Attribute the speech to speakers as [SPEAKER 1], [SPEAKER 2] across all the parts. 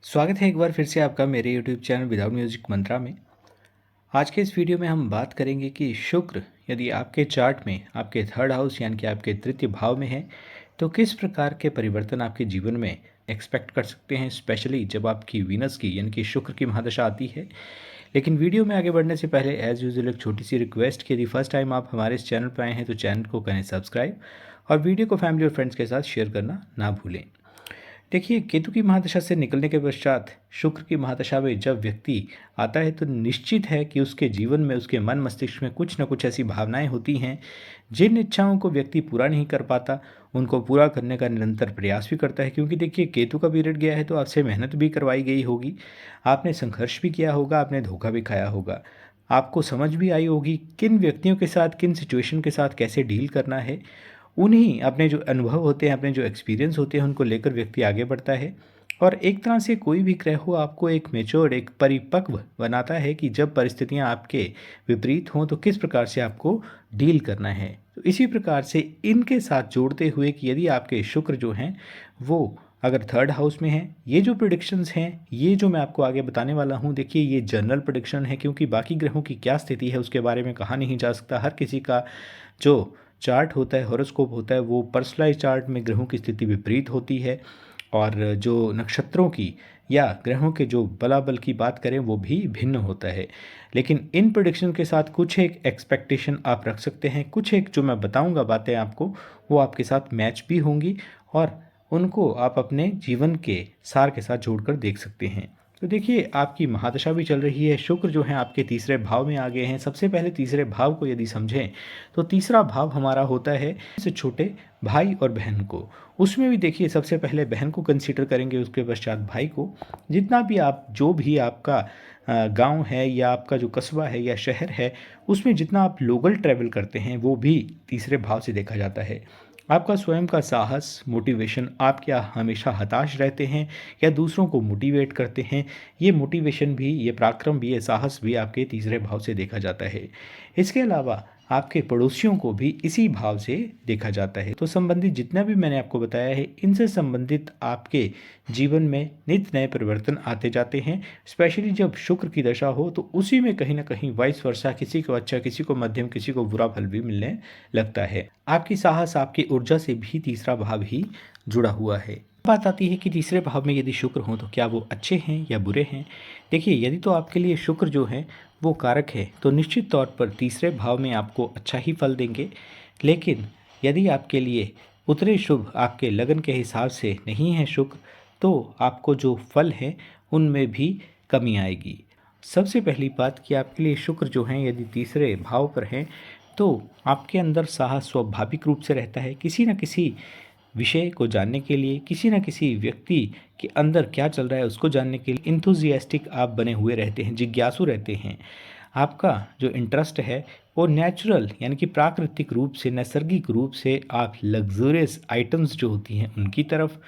[SPEAKER 1] स्वागत है एक बार फिर से आपका मेरे यूट्यूब चैनल विदाउट म्यूजिक मंत्रा में। आज के इस वीडियो में हम बात करेंगे कि शुक्र यदि आपके चार्ट में आपके थर्ड हाउस यानी कि आपके तृतीय भाव में है तो किस प्रकार के परिवर्तन आपके जीवन में एक्सपेक्ट कर सकते हैं, स्पेशली जब आपकी वीनस की यानी कि शुक्र की महादशा आती है। लेकिन वीडियो में आगे बढ़ने से पहले एज यूजुअल एक छोटी सी रिक्वेस्ट कि यदि फर्स्ट टाइम आप हमारे इस चैनल पर आए हैं तो चैनल को करें सब्सक्राइब और वीडियो को फैमिली और फ्रेंड्स के साथ शेयर करना ना भूलें। देखिए, केतु की महादशा से निकलने के पश्चात शुक्र की महादशा में जब व्यक्ति आता है तो निश्चित है कि उसके जीवन में, उसके मन मस्तिष्क में कुछ न कुछ ऐसी भावनाएं होती हैं जिन इच्छाओं को व्यक्ति पूरा नहीं कर पाता, उनको पूरा करने का निरंतर प्रयास भी करता है। क्योंकि देखिए, केतु का पीरियड गया है तो आपसे मेहनत भी करवाई गई होगी, आपने संघर्ष भी किया होगा, आपने धोखा भी खाया होगा, आपको समझ भी आई होगी किन व्यक्तियों के साथ, किन सिचुएशन के साथ कैसे डील करना है। उन्हीं अपने जो अनुभव होते हैं, अपने जो एक्सपीरियंस होते हैं, उनको लेकर व्यक्ति आगे बढ़ता है। और एक तरह से कोई भी ग्रह हो आपको एक मेच्योर्ड, एक परिपक्व बनाता है कि जब परिस्थितियां आपके विपरीत हों तो किस प्रकार से आपको डील करना है। तो इसी प्रकार से इनके साथ जोड़ते हुए कि यदि आपके शुक्र जो हैं वो अगर थर्ड हाउस में हैं, ये जो प्रिडिक्शंस हैं, ये जो मैं आपको आगे बताने वाला हूँ, देखिए ये जनरल प्रिडिक्शन है क्योंकि बाकी ग्रहों की क्या स्थिति है उसके बारे में कहा नहीं जा सकता। हर किसी का जो चार्ट होता है, हॉरोस्कोप होता है, वो पर्सनलाइज चार्ट में ग्रहों की स्थिति विपरीत होती है। और जो नक्षत्रों की या ग्रहों के जो बलाबल की बात करें वो भी भिन्न होता है। लेकिन इन प्रोडिक्शन के साथ कुछ एक एक्सपेक्टेशन आप रख सकते हैं, कुछ एक जो मैं बताऊंगा बातें आपको वो आपके साथ मैच भी होंगी और उनको आप अपने जीवन के सार के साथ जोड़कर देख सकते हैं। तो देखिए, आपकी महादशा भी चल रही है, शुक्र जो है आपके तीसरे भाव में आ गए हैं। सबसे पहले तीसरे भाव को यदि समझें तो तीसरा भाव हमारा होता है से छोटे भाई और बहन को। उसमें भी देखिए, सबसे पहले बहन को कंसीडर करेंगे, उसके पश्चात भाई को। जितना भी आप, जो भी आपका गांव है या आपका जो कस्बा है या शहर है, उसमें जितना आप लोकल ट्रैवल करते हैं वो भी तीसरे भाव से देखा जाता है। आपका स्वयं का साहस, मोटिवेशन, आप क्या हमेशा हताश रहते हैं या दूसरों को मोटिवेट करते हैं, ये मोटिवेशन भी, ये पराक्रम भी, ये साहस भी आपके तीसरे भाव से देखा जाता है। इसके अलावा आपके पड़ोसियों को भी इसी भाव से देखा जाता है। तो संबंधित जितना भी मैंने आपको बताया है, इनसे संबंधित आपके जीवन में नित्य नए परिवर्तन आते जाते हैं। स्पेशली जब शुक्र की दशा हो तो उसी में कहीं ना कहीं वाइस वर्षा, किसी को अच्छा, किसी को मध्यम, किसी को बुरा फल भी मिलने लगता है। आपकी साहस, आपकी ऊर्जा से भी तीसरा भाव ही जुड़ा हुआ है। बात आती है कि तीसरे भाव में यदि शुक्र हो तो क्या वो अच्छे हैं या बुरे हैं। देखिए, यदि तो आपके लिए शुक्र जो है वो कारक है तो निश्चित तौर पर तीसरे भाव में आपको अच्छा ही फल देंगे। लेकिन यदि आपके लिए उतने शुभ, आपके लगन के हिसाब से नहीं है शुक्र, तो आपको जो फल है उनमें भी कमी आएगी। सबसे पहली बात कि आपके लिए शुक्र जो हैं यदि तीसरे भाव पर हैं तो आपके अंदर साहस स्वाभाविक रूप से रहता है। किसी न किसी विषय को जानने के लिए, किसी न किसी व्यक्ति के अंदर क्या चल रहा है उसको जानने के लिए इंथुजियास्टिक आप बने हुए रहते हैं, जिज्ञासु रहते हैं। आपका जो इंटरेस्ट है वो नेचुरल यानी कि प्राकृतिक रूप से, नैसर्गिक रूप से आप लग्जरियस आइटम्स जो होती हैं उनकी तरफ,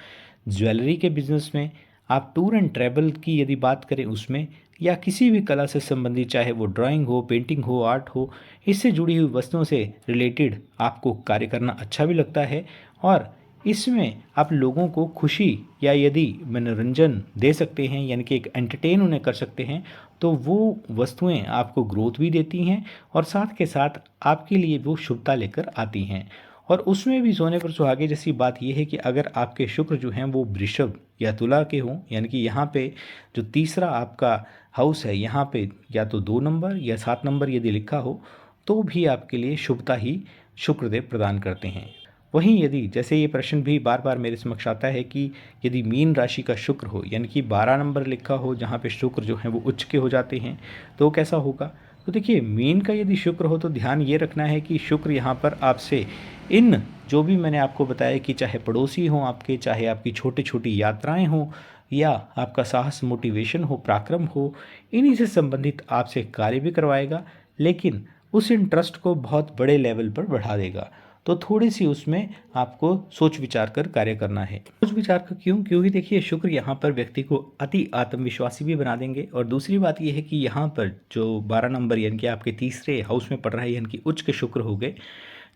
[SPEAKER 1] ज्वेलरी के बिजनेस में, आप टूर एंड ट्रैवल की यदि बात करें उसमें, या किसी भी कला से संबंधित, चाहे वो ड्राइंग हो, पेंटिंग हो, आर्ट हो, इससे जुड़ी हुई वस्तुओं से रिलेटेड आपको कार्य करना अच्छा भी लगता है। और इसमें आप लोगों को खुशी या यदि मनोरंजन दे सकते हैं यानी कि एक एंटरटेन उन्हें कर सकते हैं तो वो वस्तुएं आपको ग्रोथ भी देती हैं और साथ के साथ आपके लिए वो शुभता लेकर आती हैं। और उसमें भी सोने पर सुहागे जैसी बात यह है कि अगर आपके शुक्र जो हैं वो वृषभ या तुला के हों, यानी कि यहाँ पे जो तीसरा आपका हाउस है यहाँ पे या तो 2 नंबर या 7 नंबर यदि लिखा हो तो भी आपके लिए शुभता ही शुक्रदेव प्रदान करते हैं। वहीं यदि, जैसे ये प्रश्न भी बार बार मेरे समक्ष आता है कि यदि मीन राशि का शुक्र हो यानी कि 12 नंबर लिखा हो जहाँ पे शुक्र जो है वो उच्च के हो जाते हैं तो कैसा होगा। तो देखिए, मीन का यदि शुक्र हो तो ध्यान ये रखना है कि शुक्र यहाँ पर आपसे इन जो भी मैंने आपको बताया कि चाहे पड़ोसी हों आपके, चाहे आपकी छोटी छोटी यात्राएं हों या आपका साहस, मोटिवेशन हो, पराक्रम हो, इन्हीं से संबंधित आपसे कार्य भी करवाएगा, लेकिन उस इंटरेस्ट को बहुत बड़े लेवल पर बढ़ा देगा। तो थोड़ी सी उसमें आपको सोच विचार कर कार्य करना है। सोच विचार कर क्यों? क्योंकि देखिए, शुक्र यहाँ पर व्यक्ति को अति आत्मविश्वासी भी बना देंगे। और दूसरी बात यह है कि यहाँ पर जो 12 नंबर यानी कि आपके तीसरे हाउस में पड़ रहा है यानी कि उच्च के शुक्र हो गए,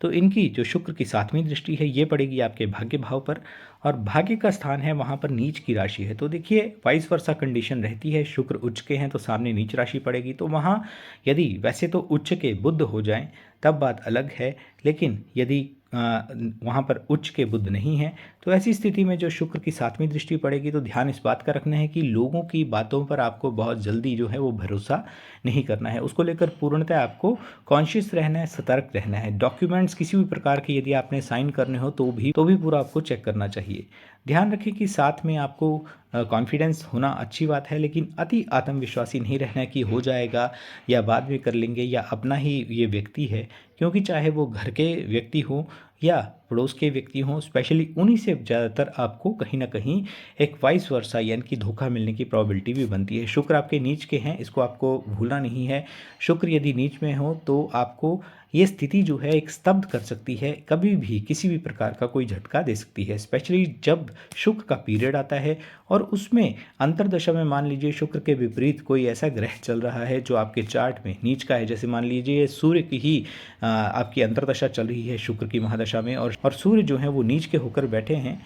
[SPEAKER 1] तो इनकी जो शुक्र की 7वीं दृष्टि है ये पड़ेगी आपके भाग्य भाव पर। और भाग्य का स्थान है वहाँ पर नीच की राशि है। तो देखिए वाइस वर्सा कंडीशन रहती है, शुक्र उच्च के हैं तो सामने नीच राशि पड़ेगी। तो वहाँ यदि वैसे तो उच्च के बुध हो जाएं तब बात अलग है, लेकिन यदि वहाँ पर उच्च के बुध नहीं है तो ऐसी स्थिति में जो शुक्र की 7वीं दृष्टि पड़ेगी तो ध्यान इस बात का रखना है कि लोगों की बातों पर आपको बहुत जल्दी जो है वो भरोसा नहीं करना है, उसको लेकर पूर्णतः आपको कॉन्शियस रहना है, सतर्क रहना है। डॉक्यूमेंट्स किसी भी प्रकार के यदि आपने साइन करने हो तो भी पूरा आपको चेक करना चाहिए। ध्यान रखें कि साथ में आपको कॉन्फिडेंस होना अच्छी बात है, लेकिन अति आत्मविश्वासी नहीं रहना है कि हो जाएगा या बाद में कर लेंगे या अपना ही ये व्यक्ति है, क्योंकि चाहे वो घर के व्यक्ति हो या पड़ोस के व्यक्ति हों, स्पेशली उन्हीं से ज़्यादातर आपको कहीं ना कहीं एक वाइस वर्सा यानी कि धोखा मिलने की प्रॉबिलिटी भी बनती है। शुक्र आपके नीच के हैं, इसको आपको भूलना नहीं है। शुक्र यदि नीच में हो तो आपको ये स्थिति जो है एक स्तब्ध कर सकती है, कभी भी किसी भी प्रकार का कोई झटका दे सकती है, स्पेशली जब शुक्र का पीरियड आता है और उसमें अंतरदशा में मान लीजिए शुक्र के विपरीत कोई ऐसा ग्रह चल रहा है जो आपके चार्ट में नीच का है। जैसे मान लीजिए सूर्य की ही आपकी अंतरदशा चल रही है शुक्र की महादशा में और सूर्य जो है वो नीच के होकर बैठे हैं,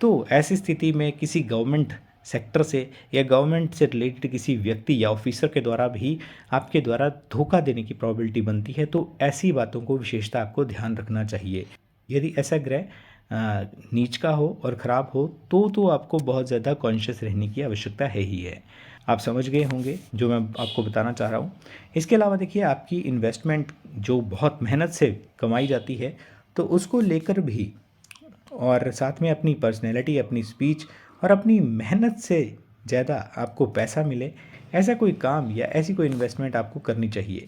[SPEAKER 1] तो ऐसी स्थिति में किसी गवर्नमेंट सेक्टर से या गवर्नमेंट से रिलेटेड किसी व्यक्ति या ऑफिसर के द्वारा भी आपके द्वारा धोखा देने की प्रॉबिलिटी बनती है। तो ऐसी बातों को विशेषता आपको ध्यान रखना चाहिए। यदि ऐसा ग्रह नीच का हो और ख़राब हो तो आपको बहुत ज़्यादा कॉन्शियस रहने की आवश्यकता है ही है। आप समझ गए होंगे जो मैं आपको बताना चाह रहा हूँ। इसके अलावा देखिए आपकी इन्वेस्टमेंट जो बहुत मेहनत से कमाई जाती है तो उसको लेकर भी, और साथ में अपनी पर्सनैलिटी, अपनी स्पीच और अपनी मेहनत से ज़्यादा आपको पैसा मिले, ऐसा कोई काम या ऐसी कोई इन्वेस्टमेंट आपको करनी चाहिए।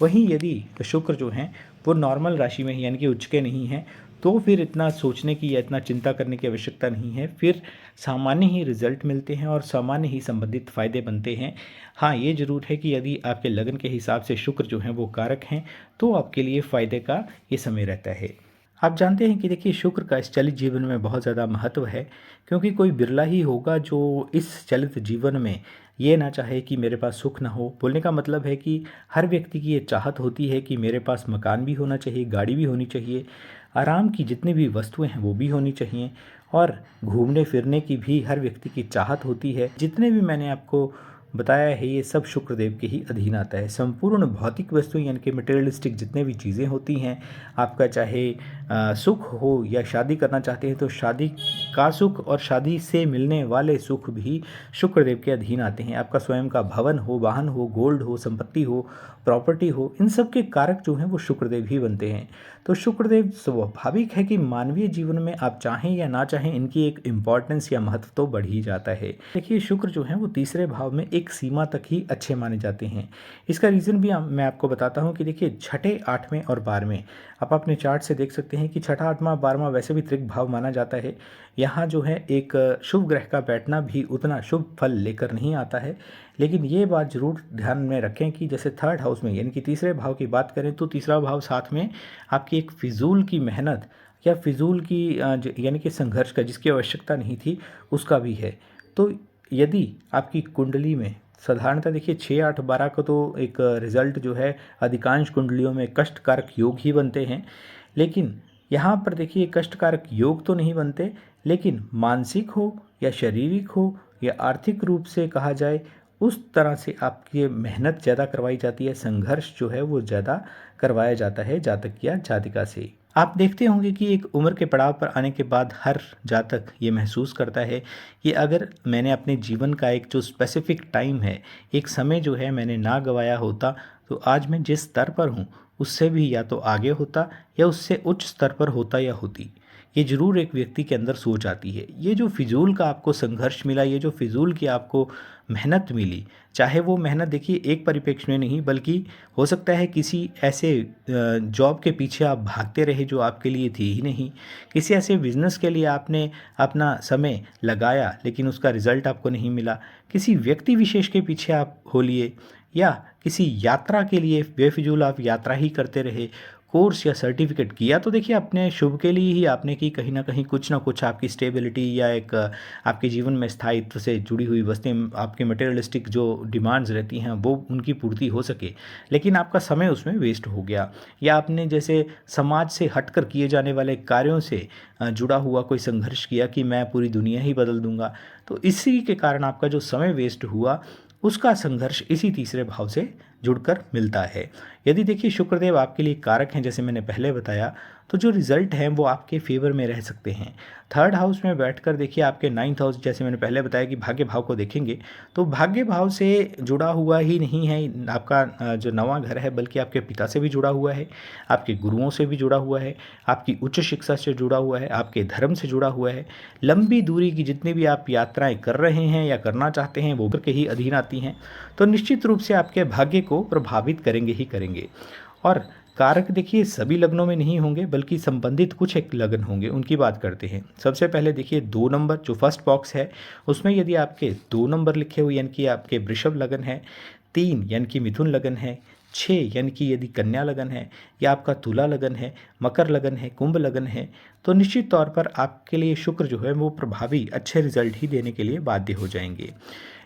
[SPEAKER 1] वहीं यदि शुक्र जो हैं वो नॉर्मल राशि में यानी कि उच्च के नहीं हैं तो फिर इतना सोचने की या इतना चिंता करने की आवश्यकता नहीं है, फिर सामान्य ही रिजल्ट मिलते हैं और सामान्य ही संबंधित फ़ायदे बनते हैं। हाँ, ये ज़रूर है कि यदि आपके लगन के हिसाब से शुक्र जो हैं वो कारक हैं तो आपके लिए फ़ायदे का ये समय रहता है। आप जानते हैं कि देखिए शुक्र का इस चलित जीवन में बहुत ज़्यादा महत्व है, क्योंकि कोई बिरला ही होगा जो इस चलित जीवन में ये ना चाहे कि मेरे पास सुख ना हो। बोलने का मतलब है कि हर व्यक्ति की ये चाहत होती है कि मेरे पास मकान भी होना चाहिए, गाड़ी भी होनी चाहिए, आराम की जितनी भी वस्तुएं हैं वो भी होनी चाहिए, और घूमने फिरने की भी हर व्यक्ति की चाहत होती है। जितने भी मैंने आपको बताया है ये सब शुक्रदेव के ही अधीन आता है। संपूर्ण भौतिक वस्तुएं यानी कि मटेरियलिस्टिक जितने भी चीज़ें होती हैं, आपका चाहे सुख हो या शादी करना चाहते हैं तो शादी का सुख और शादी से मिलने वाले सुख भी शुक्रदेव के अधीन आते हैं। आपका स्वयं का भवन हो, वाहन हो, गोल्ड हो, संपत्ति हो, प्रॉपर्टी हो, इन सब के कारक जो हैं वो शुक्रदेव ही बनते हैं। तो शुक्रदेव स्वाभाविक है कि मानवीय जीवन में आप चाहें या ना चाहें इनकी एक इम्पॉर्टेंस या महत्व तो बढ़ ही जाता है। देखिए शुक्र जो है वो तीसरे भाव में एक सीमा तक ही अच्छे माने जाते हैं। इसका रीज़न भी मैं आपको बताता हूँ कि देखिए छठे, 8वें और 12वें आप अपने चार्ट से देख सकते हैं कि छठा, 8वां, 12वां वैसे भी त्रिक भाव माना जाता है। यहाँ जो है एक शुभ ग्रह का बैठना भी उतना शुभ फल लेकर नहीं आता है, लेकिन ये बात ज़रूर ध्यान में रखें कि जैसे थर्ड हाउस में यानी कि तीसरे भाव की बात करें तो तीसरा भाव साथ में आपकी एक फिजूल की मेहनत या फिजूल की यानी कि संघर्ष का जिसकी आवश्यकता नहीं थी उसका भी है। तो यदि आपकी कुंडली में साधारणतः देखिए 6, 8, 12 का तो एक रिजल्ट जो है अधिकांश कुंडलियों में कष्टकारक योग ही बनते हैं, लेकिन यहाँ पर देखिए कष्टकारक योग तो नहीं बनते, लेकिन मानसिक हो या शारीरिक हो या आर्थिक रूप से कहा जाए उस तरह से आपकी मेहनत ज़्यादा करवाई जाती है, संघर्ष जो है वो ज़्यादा करवाया जाता है जातक या जातिका से। आप देखते होंगे कि एक उम्र के पड़ाव पर आने के बाद हर जातक ये महसूस करता है कि अगर मैंने अपने जीवन का एक जो स्पेसिफिक टाइम है, एक समय जो है मैंने ना गंवाया होता तो आज मैं जिस स्तर पर हूँ उससे भी या तो आगे होता या उससे उच्च स्तर पर होता या होती। ये ज़रूर एक व्यक्ति के अंदर सोच आती है। ये जो फिजूल का आपको संघर्ष मिला, ये जो फिजूल की आपको मेहनत मिली, चाहे वो मेहनत देखिए एक परिप्रेक्ष्य में नहीं बल्कि हो सकता है किसी ऐसे जॉब के पीछे आप भागते रहे जो आपके लिए थी ही नहीं, किसी ऐसे बिजनेस के लिए आपने अपना समय लगाया लेकिन उसका रिजल्ट आपको नहीं मिला, किसी व्यक्ति विशेष के पीछे आप हो लिए, या किसी यात्रा के लिए बेफिजूल आप यात्रा ही करते रहे, कोर्स या सर्टिफिकेट किया तो देखिए अपने शुभ के लिए ही आपने की, कहीं ना कुछ आपकी स्टेबिलिटी या एक आपके जीवन में स्थायित्व से जुड़ी हुई वस्तुएं, आपके मटेरियलिस्टिक जो डिमांड्स रहती हैं वो उनकी पूर्ति हो सके, लेकिन आपका समय उसमें वेस्ट हो गया, या आपने जैसे समाज से हटकर किए जाने वाले कार्यों से जुड़ा हुआ कोई संघर्ष किया कि मैं पूरी दुनिया ही बदल दूंगा, तो इसी के कारण आपका जो समय वेस्ट हुआ उसका संघर्ष इसी तीसरे भाव से जुड़कर मिलता है। यदि देखिए शुक्रदेव आपके लिए कारक हैं जैसे मैंने पहले बताया, तो जो रिजल्ट हैं वो आपके फेवर में रह सकते हैं। थर्ड हाउस में बैठकर देखिए आपके नाइन्थ हाउस, जैसे मैंने पहले बताया कि भाग्य भाव को देखेंगे तो भाग्य भाव से जुड़ा हुआ ही नहीं है आपका जो नवां घर है, बल्कि आपके पिता से भी जुड़ा हुआ है, आपके गुरुओं से भी जुड़ा हुआ है, आपकी उच्च शिक्षा से जुड़ा हुआ है, आपके धर्म से जुड़ा हुआ है। लंबी दूरी की जितनी भी आप यात्राएं कर रहे हैं या करना चाहते हैं वो के ही अधीन आती हैं, तो निश्चित रूप से आपके भाग्य को प्रभावित करेंगे ही करेंगे। और कारक देखिए सभी लग्नों में नहीं होंगे, बल्कि संबंधित कुछ एक लग्न होंगे, उनकी बात करते हैं। सबसे पहले देखिए 2 नंबर जो फर्स्ट बॉक्स है उसमें यदि आपके 2 नंबर लिखे हुए यानी कि आपके वृषभ लगन है, 3 यानी कि मिथुन लगन है, 6 यानी कि यदि कन्या लगन है, या आपका तुला लगन है, मकर लगन है, कुंभ लगन है, तो निश्चित तौर पर आपके लिए शुक्र जो है वो प्रभावी अच्छे रिजल्ट ही देने के लिए बाध्य हो जाएंगे।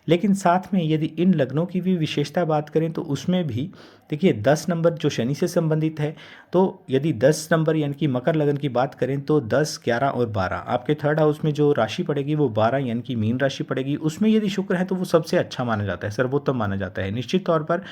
[SPEAKER 1] लेकिन साथ में यदि इन लग्नों की भी विशेषता बात करें तो उसमें भी देखिए 10 नंबर जो शनि से संबंधित है, तो यदि 10 नंबर यानी कि मकर लगन की बात करें तो 10, 11 और 12 आपके थर्ड हाउस में जो राशि पड़ेगी वो 12 यानी कि मीन राशि पड़ेगी। उसमें यदि शुक्र है तो वो सबसे अच्छा माना जाता है, सर्वोत्तम माना जाता है। निश्चित तौर पर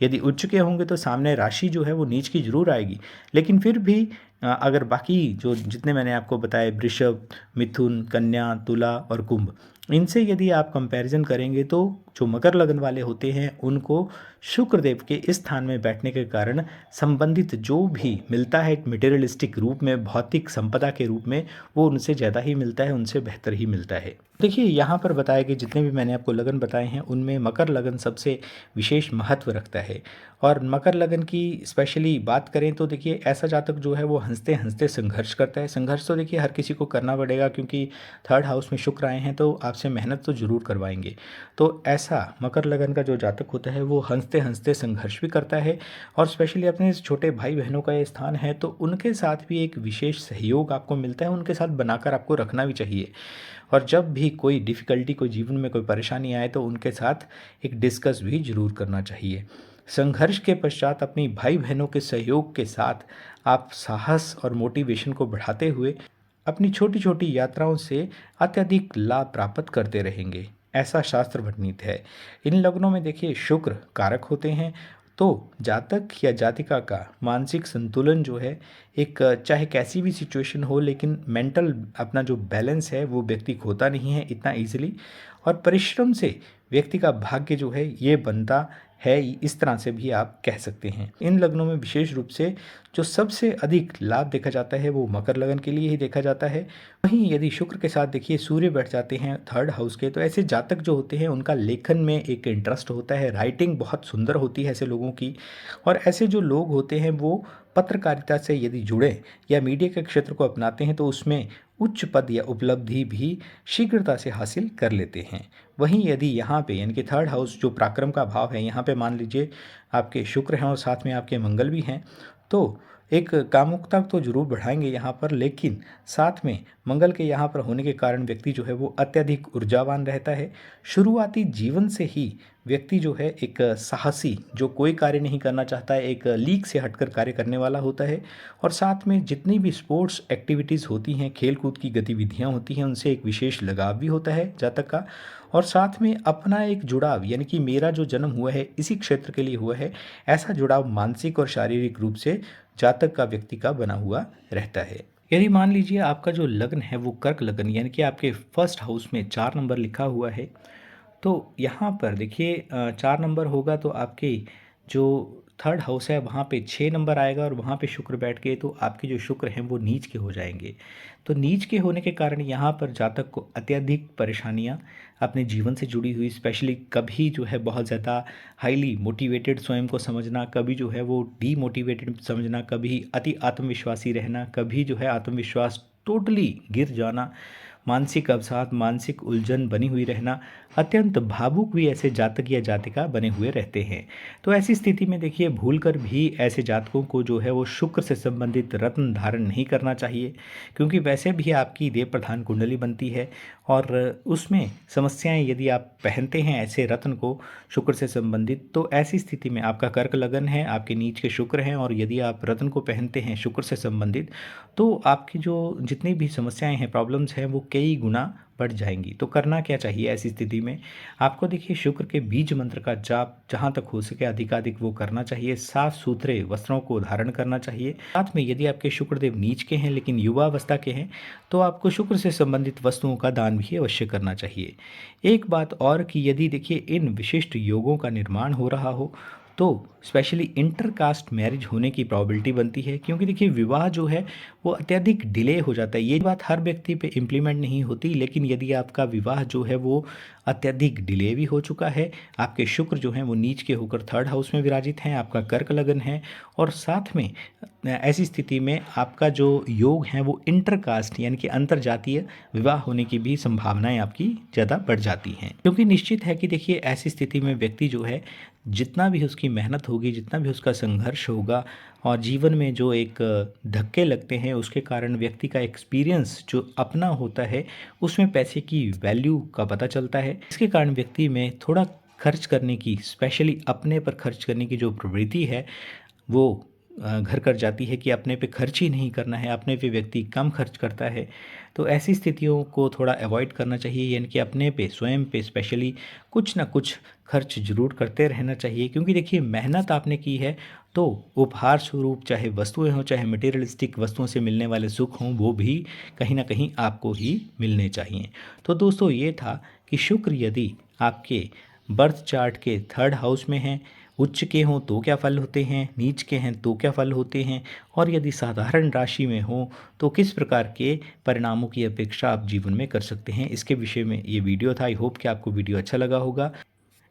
[SPEAKER 1] यदि उच्च के होंगे तो सामने राशि जो है वो नीच की जरूर आएगी, लेकिन फिर भी अगर बाकी जो जितने मैंने आपको बताए वृषभ, मिथुन, कन्या, तुला और कुंभ, इनसे यदि आप कंपैरिजन करेंगे तो जो मकर लगन वाले होते हैं उनको शुक्रदेव के इस स्थान में बैठने के कारण संबंधित जो भी मिलता है मटेरियलिस्टिक रूप में, भौतिक संपदा के रूप में, वो उनसे ज़्यादा ही मिलता है, उनसे बेहतर ही मिलता है। देखिए यहाँ पर बताए गए जितने भी मैंने आपको लगन बताए हैं उनमें मकर लगन सबसे विशेष महत्व रखता है। और मकर लगन की स्पेशली बात करें तो देखिए ऐसा जातक जो है वो हंसते हंसते संघर्ष करता है। संघर्ष तो देखिए हर किसी को करना पड़ेगा, क्योंकि थर्ड हाउस में शुक्र आए हैं तो आपसे मेहनत तो जरूर करवाएंगे। तो ऐसा मकर लगन का जो जातक होता है वो हंसते हंसते संघर्ष भी करता है, और स्पेशली अपने छोटे भाई बहनों का ये स्थान है तो उनके साथ भी एक विशेष सहयोग आपको मिलता है, उनके साथ बनाकर आपको रखना भी चाहिए। और जब भी कोई डिफ़िकल्टी, कोई जीवन में कोई परेशानी आए तो उनके साथ एक डिस्कस भी जरूर करना चाहिए। संघर्ष के पश्चात अपनी भाई बहनों के सहयोग के साथ आप साहस और मोटिवेशन को बढ़ाते हुए अपनी छोटी छोटी यात्राओं से अत्यधिक लाभ प्राप्त करते रहेंगे, ऐसा शास्त्र वर्णित है। इन लग्नों में देखिए शुक्र कारक होते हैं, तो जातक या जातिका का मानसिक संतुलन जो है एक चाहे कैसी भी सिचुएशन हो, लेकिन मेंटल अपना जो बैलेंस है वो व्यक्ति खोता नहीं है इतना इजीली, और परिश्रम से व्यक्ति का भाग्य जो है ये बनता है, इस तरह से भी आप कह सकते हैं। इन लग्नों में विशेष रूप से जो सबसे अधिक लाभ देखा जाता है वो मकर लगन के लिए ही देखा जाता है। वहीं यदि शुक्र के साथ देखिए सूर्य बैठ जाते हैं थर्ड हाउस के, तो ऐसे जातक जो होते हैं उनका लेखन में एक इंटरेस्ट होता है, राइटिंग बहुत सुंदर होती है ऐसे लोगों की। और ऐसे जो लोग होते हैं वो पत्रकारिता से यदि जुड़े या मीडिया के क्षेत्र को अपनाते हैं तो उसमें उच्च पद या उपलब्धि भी शीघ्रता से हासिल कर लेते हैं। वहीं यदि यहाँ पे यानी कि थर्ड हाउस जो पराक्रम का भाव है, यहाँ पे मान लीजिए आपके शुक्र हैं और साथ में आपके मंगल भी हैं, तो एक कामुकता तो जरूर बढ़ाएंगे यहाँ पर, लेकिन साथ में मंगल के यहाँ पर होने के कारण व्यक्ति जो है वो अत्यधिक ऊर्जावान रहता है। शुरुआती जीवन से ही व्यक्ति जो है एक साहसी, जो कोई कार्य नहीं करना चाहता है, एक लीक से हटकर कार्य करने वाला होता है। और साथ में जितनी भी स्पोर्ट्स एक्टिविटीज़ होती हैं, खेल कूद की गतिविधियाँ होती हैं, उनसे एक विशेष लगाव भी होता है जातक का। और साथ में अपना एक जुड़ाव, यानी कि मेरा जो जन्म हुआ है इसी क्षेत्र के लिए हुआ है, ऐसा जुड़ाव मानसिक और शारीरिक रूप से जातक का व्यक्ति का बना हुआ रहता है। यदि मान लीजिए आपका जो लग्न है वो कर्क लग्न यानी कि आपके फर्स्ट हाउस में 4 नंबर लिखा हुआ है, तो यहाँ पर देखिए 4 नंबर होगा तो आपके जो थर्ड हाउस है वहाँ पे 6 नंबर आएगा, और वहाँ पे शुक्र बैठ के तो आपके जो शुक्र हैं वो नीच के हो जाएंगे। तो नीच के होने के कारण यहाँ पर जातक को अत्यधिक परेशानियाँ अपने जीवन से जुड़ी हुई, स्पेशली कभी जो है बहुत ज़्यादा हाईली मोटिवेटेड स्वयं को समझना, कभी जो है वो डीमोटिवेटेड समझना, कभी अति आत्मविश्वासी रहना, कभी जो है आत्मविश्वास टोटली गिर जाना, मानसिक अवसाद, मानसिक उलझन बनी हुई रहना, अत्यंत भावुक भी ऐसे जातक या जातिका बने हुए रहते हैं। तो ऐसी स्थिति में देखिए भूलकर भी ऐसे जातकों को जो है वो शुक्र से संबंधित रत्न धारण नहीं करना चाहिए, क्योंकि वैसे भी आपकी देव प्रधान कुंडली बनती है और उसमें समस्याएं यदि आप पहनते हैं ऐसे रत्न को शुक्र से संबंधित, तो ऐसी स्थिति में आपका कर्क लगन है, आपके नीच के शुक्र हैं और यदि आप रत्न को पहनते हैं शुक्र से संबंधित, तो आपकी जो जितनी भी समस्याएं हैं, प्रॉब्लम्स हैं, वो कई गुना बढ़ जाएंगी। तो करना क्या चाहिए ऐसी स्थिति में? आपको देखिए शुक्र के बीज मंत्र का जाप जहाँ तक हो सके अधिकाधिक वो करना चाहिए। साफ सुथरे वस्त्रों को धारण करना चाहिए। साथ में यदि आपके शुक्रदेव नीच के हैं लेकिन युवा अवस्था के हैं, तो आपको शुक्र से संबंधित वस्तुओं का दान भी अवश्य करना चाहिए। एक बात और कि यदि देखिए इन विशिष्ट योगों का निर्माण हो रहा हो, तो स्पेशली इंटरकास्ट मैरिज होने की प्रॉबिलिटी बनती है, क्योंकि देखिए विवाह जो है वो अत्यधिक डिले हो जाता है। ये बात हर व्यक्ति पे इम्प्लीमेंट नहीं होती, लेकिन यदि आपका विवाह जो है वो अत्यधिक डिले भी हो चुका है, आपके शुक्र जो हैं वो नीच के होकर थर्ड हाउस में विराजित हैं, आपका कर्क लगन है और साथ में ऐसी स्थिति में आपका जो योग है वो इंटरकास्ट यानी कि अंतर जातीय विवाह होने की भी संभावनाएं आपकी ज़्यादा बढ़ जाती हैं। क्योंकि निश्चित है कि देखिए ऐसी स्थिति में व्यक्ति जो है जितना भी उसकी मेहनत होगी, जितना भी उसका संघर्ष होगा और जीवन में जो एक धक्के लगते हैं उसके कारण व्यक्ति का एक्सपीरियंस जो अपना होता है उसमें पैसे की वैल्यू का पता चलता है। इसके कारण व्यक्ति में थोड़ा खर्च करने की, स्पेशली अपने पर खर्च करने की जो प्रवृत्ति है वो घर कर जाती है कि अपने पे खर्च ही नहीं करना है, अपने पे व्यक्ति कम खर्च करता है। तो ऐसी स्थितियों को थोड़ा अवॉइड करना चाहिए, यानी कि अपने पे, स्वयं पे स्पेशली कुछ ना कुछ खर्च ज़रूर करते रहना चाहिए, क्योंकि देखिए मेहनत आपने की है तो उपहार स्वरूप चाहे वस्तुएं हों, चाहे मटेरियलिस्टिक वस्तुओं से मिलने वाले सुख हों, वो भी कहीं ना कहीं आपको ही मिलने चाहिए। तो दोस्तों ये था कि शुक्र यदि आपके बर्थ चार्ट के थर्ड हाउस में हैं, उच्च के हों तो क्या फल होते हैं, नीच के हैं तो क्या फल होते हैं, और यदि साधारण राशि में हो तो किस प्रकार के परिणामों की अपेक्षा आप जीवन में कर सकते हैं, इसके विषय में ये वीडियो था। आई होप कि आपको वीडियो अच्छा लगा होगा।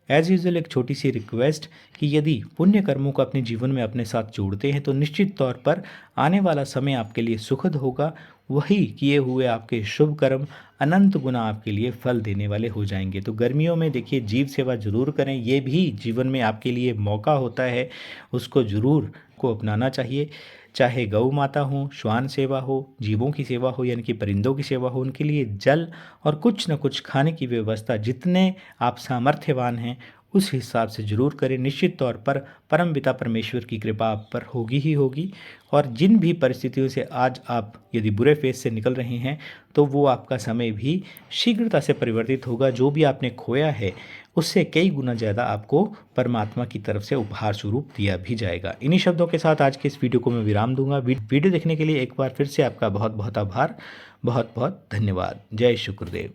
[SPEAKER 1] एज़ यूजुअल एक छोटी सी रिक्वेस्ट कि यदि पुण्य कर्मों को अपने जीवन में अपने साथ जोड़ते हैं तो निश्चित तौर पर आने वाला समय आपके लिए सुखद होगा। वही किए हुए आपके शुभ कर्म अनंत गुना आपके लिए फल देने वाले हो जाएंगे। तो गर्मियों में देखिए जीव सेवा जरूर करें, ये भी जीवन में आपके लिए मौका होता है, उसको जरूर को अपनाना चाहिए। चाहे गौ माता हो, श्वान सेवा हो, जीवों की सेवा हो यानी कि परिंदों की सेवा हो, उनके लिए जल और कुछ न कुछ खाने की व्यवस्था जितने आप सामर्थ्यवान हैं उस हिसाब से जरूर करें। निश्चित तौर पर परम पिता परमेश्वर की कृपा आप पर होगी ही होगी। और जिन भी परिस्थितियों से आज आप यदि बुरे फेज से निकल रहे हैं तो वो आपका समय भी शीघ्रता से परिवर्तित होगा। जो भी आपने खोया है उससे कई गुना ज़्यादा आपको परमात्मा की तरफ से उपहार स्वरूप दिया भी जाएगा। इन्हीं शब्दों के साथ आज के इस वीडियो को मैं विराम दूंगा। वीडियो देखने के लिए एक बार फिर से आपका बहुत बहुत आभार, बहुत बहुत धन्यवाद। जय शुक्रदेव।